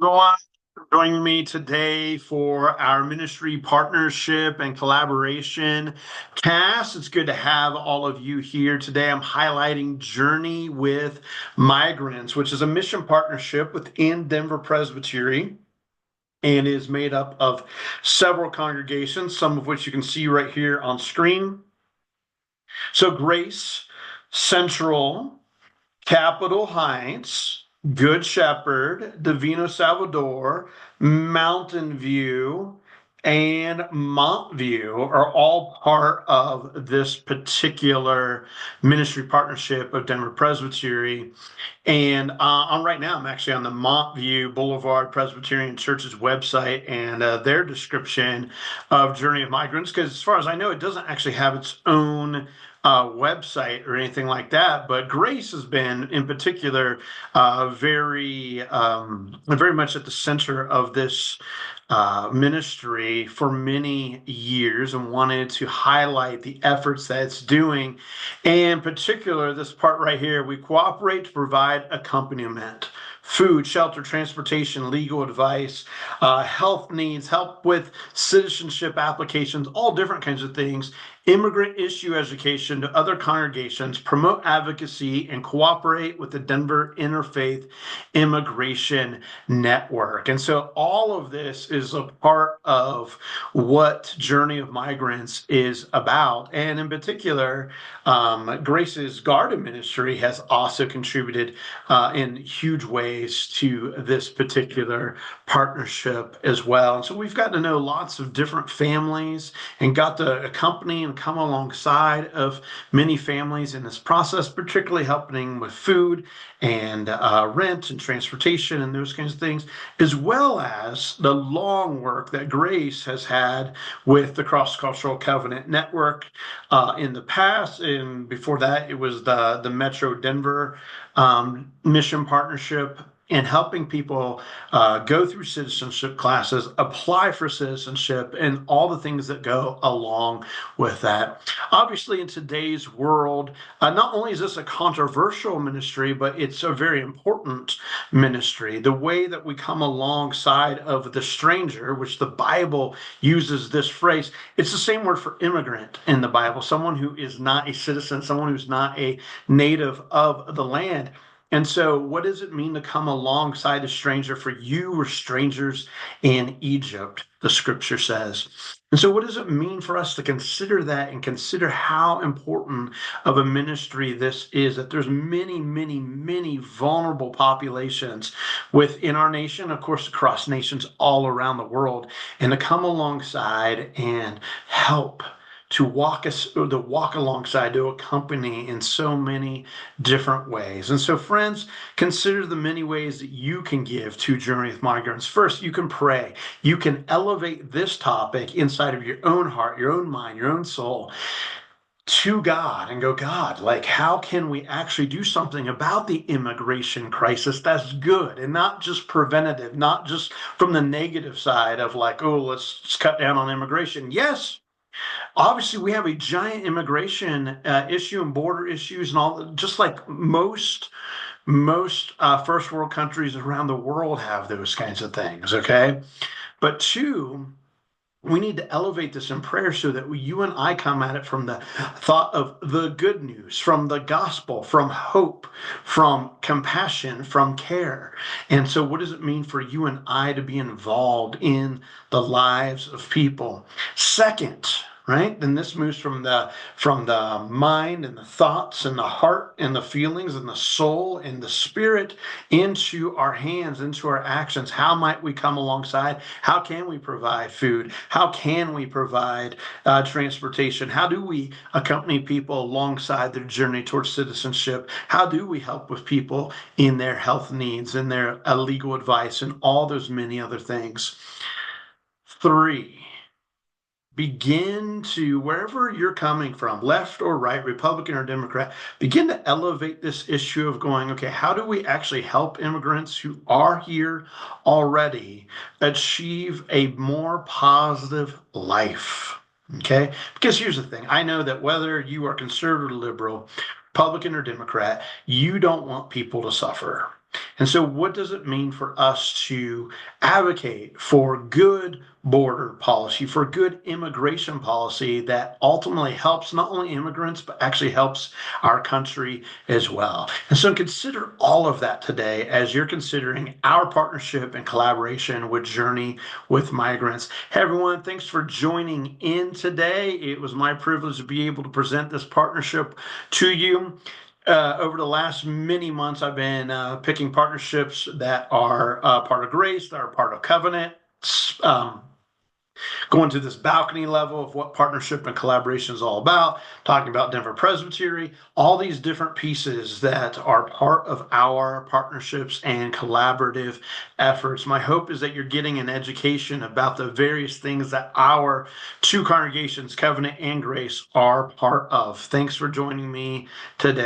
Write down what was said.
Everyone joining me today for our ministry partnership and collaboration cast. It's good to have all of you here today. I'm highlighting Journey with Migrants, which is a mission partnership within Denver Presbytery and is made up of several congregations, some of which you can see right here on screen. So Grace Central, Capitol Heights, Good Shepherd, Divino Salvador, Mountain View, and Montview are all part of this particular ministry partnership of Denver Presbytery. And on right now, I'm actually on the Montview Boulevard Presbyterian Church's website and their description of Journey of Migrants, because as far as I know, it doesn't actually have its own website or anything like that. But Grace has been, in particular, very much at the center of this ministry for many years and wanted to highlight the efforts that it's doing. And in particular, this part right here, we cooperate to provide accompaniment, food, shelter, transportation, legal advice, health needs, help with citizenship applications, all different kinds of things, immigrant issue education to other congregations, promote advocacy, and cooperate with the Denver Interfaith Immigration Network. And so all of this is a part of what Journey of Migrants is about. And in particular, Grace's Garden Ministry has also contributed in huge ways to this particular partnership as well. And so we've gotten to know lots of different families and got to accompany and come alongside of many families in this process, particularly helping with food and rent and transportation and those kinds of things, as well as the long work that Grace has had with the Cross Cultural Covenant Network in the past. And before that, it was the Metro Denver mission partnership and helping people go through citizenship classes, apply for citizenship, and all the things that go along with that. Obviously, in today's world, not only is this a controversial ministry, but it's a very important ministry. The way that we come alongside of the stranger, which the Bible uses this phrase, it's the same word for immigrant in the Bible, someone who is not a citizen, someone who's not a native of the land. And so, what does it mean to come alongside a stranger? For you were strangers in Egypt, the scripture says. And so, what does it mean for us to consider that and consider how important of a ministry this is? That there's many, many, many vulnerable populations within our nation, of course, across nations all around the world, and to come alongside and help to walk alongside, to accompany in so many different ways. And so, friends, consider the many ways that you can give to Journey with Migrants. First, you can pray. You can elevate this topic inside of your own heart, your own mind, your own soul to God and go, God, like, how can we actually do something about the immigration crisis that's good and not just preventative, not just from the negative side of like, oh, let's just cut down on immigration. Yes, obviously we have a giant immigration issue and border issues and all, just like most first world countries around the world have those kinds of things. Okay, but two, we need to elevate this in prayer so that you and I come at it from the thought of the good news, from the gospel, from hope, from compassion, from care. And so, what does it mean for you and I to be involved in the lives of people? Second, right? Then this moves from the mind and the thoughts and the heart and the feelings and the soul and the spirit into our hands, into our actions. How might we come alongside? How can we provide food? How can we provide transportation? How do we accompany people alongside their journey towards citizenship? How do we help with people in their health needs and their legal advice and all those many other things? Three, begin to, wherever you're coming from, left or right, Republican or Democrat, begin to elevate this issue of going, okay, how do we actually help immigrants who are here already achieve a more positive life? Okay, because here's the thing, I know that whether you are conservative or liberal, Republican or Democrat, you don't want people to suffer. And so, what does it mean for us to advocate for good border policy, for good immigration policy that ultimately helps not only immigrants, but actually helps our country as well? And so, consider all of that today as you're considering our partnership and collaboration with Journey with Migrants. Hey, everyone, thanks for joining in today. It was my privilege to be able to present this partnership to you. Over the last many months, I've been picking partnerships that are part of grace, that are part of covenant, um, going to this balcony level of what partnership and collaboration is all about, talking about Denver Presbytery, all these different pieces that are part of our partnerships and collaborative efforts. My hope is that you're getting an education about the various things that our two congregations, Covenant and Grace, are part of. Thanks for joining me today.